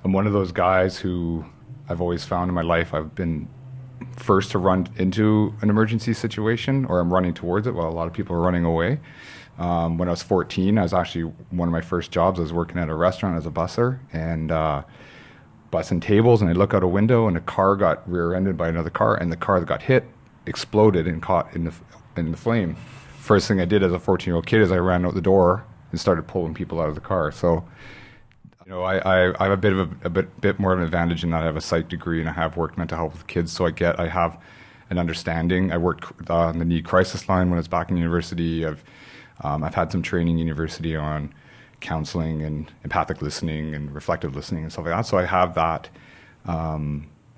I'm one of those guys who I've always found in my life I've been first to run into an emergency situation, or I'm running towards it while a lot of people are running away. When I was 14, I was actually one of my first jobs. I was working at a restaurant as a busser and bussing tables, and I look out a window and a car got rear-ended by another car, and the car that got hit exploded and caught in the flame. First thing I did as a 14-year-old kid is I ran out the door and started pulling people out of the car. So, I have a bit more of an advantage in that I have a psych degree and I have worked mental health with kids, so I have an understanding. I worked on the need crisis line when I was back in university. I've had some training in university on counseling and empathic listening and reflective listening and stuff like that. So I have that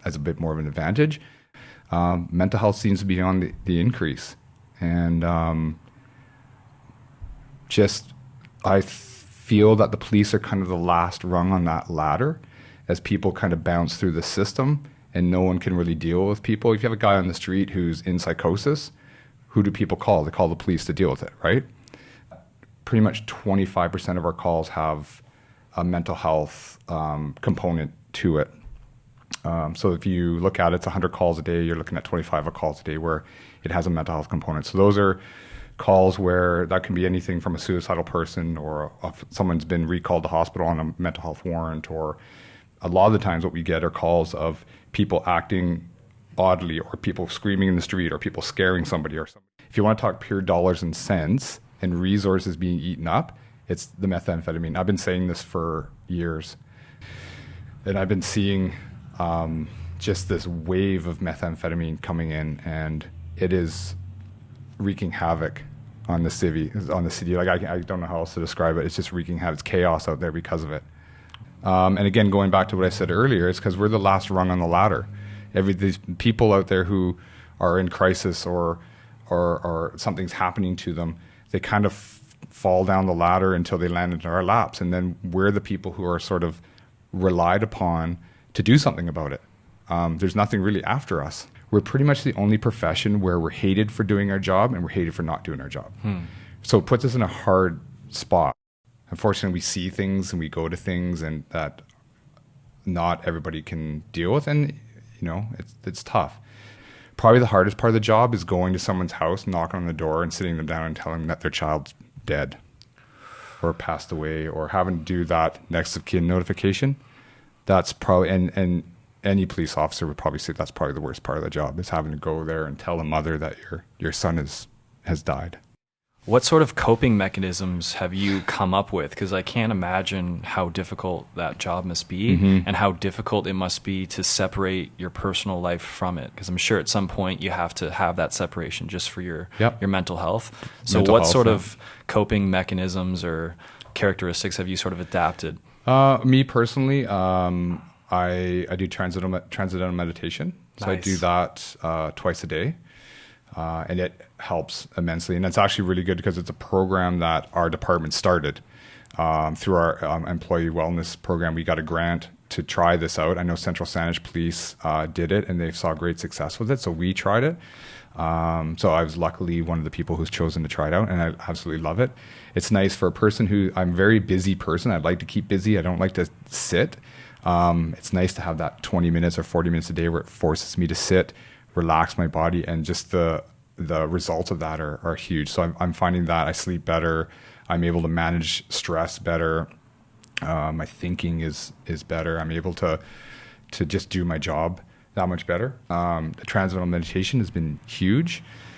as a bit more of an advantage. Mental health seems to be on the increase, and I feel that the police are kind of the last rung on that ladder as people kind of bounce through the system and no one can really deal with people. If you have a guy on the street who's in psychosis, who do people call? They call the police to deal with it, right? Pretty much 25% of our calls have a mental health component to it. So if you look at it, it's 100 calls a day, you're looking at 25 calls a day where it has a mental health component. So those are calls where that can be anything from a suicidal person, or if someone's been recalled to hospital on a mental health warrant, or a lot of the times what we get are calls of people acting oddly, or people screaming in the street, or people scaring somebody or something. If you want to talk pure dollars and cents and resources being eaten up, it's the methamphetamine. I've been saying this for years, and I've been seeing just this wave of methamphetamine coming in, and it is wreaking havoc on the city. Like I don't know how else to describe it. It's just wreaking havoc. It's chaos out there because of it. And again, going back to what I said earlier, it's because we're the last rung on the ladder. These people out there who are in crisis or something's happening to them, they kind of fall down the ladder until they land into our laps, and then we're the people who are sort of relied upon to do something about it. There's nothing really after us. We're pretty much the only profession where we're hated for doing our job and we're hated for not doing our job. So it puts us in a hard spot. Unfortunately, we see things and we go to things and that not everybody can deal with, and it's tough. Probably the hardest part of the job is going to someone's house, knocking on the door and sitting them down and telling them that their child's dead or passed away, or having to do that next of kin notification. That's probably, and any police officer would probably say that's probably the worst part of the job, is having to go there and tell a mother that your son has died. What sort of coping mechanisms have you come up with? Because I can't imagine how difficult that job must be, and how difficult it must be to separate your personal life from it. Because I'm sure at some point you have to have that separation just for your mental health. So what sort of coping mechanisms or characteristics have you sort of adapted? Me personally, I do transcendental meditation. So nice. I do that twice a day. And it helps immensely. And it's actually really good because it's a program that our department started through our employee wellness program. We got a grant to try this out. I know Central Saanich Police did it, and they saw great success with it. So we tried it. So I was luckily one of the people who's chosen to try it out, and I absolutely love it. It's nice for a person I'm a very busy person. I'd like to keep busy. I don't like to sit. It's nice to have that 20 minutes or 40 minutes a day where it forces me to sit, relax my body, and just the results of that are huge. So I'm finding that I sleep better. I'm able to manage stress better. My thinking is better. I'm able to just do my job that much better. The transcendental meditation has been huge.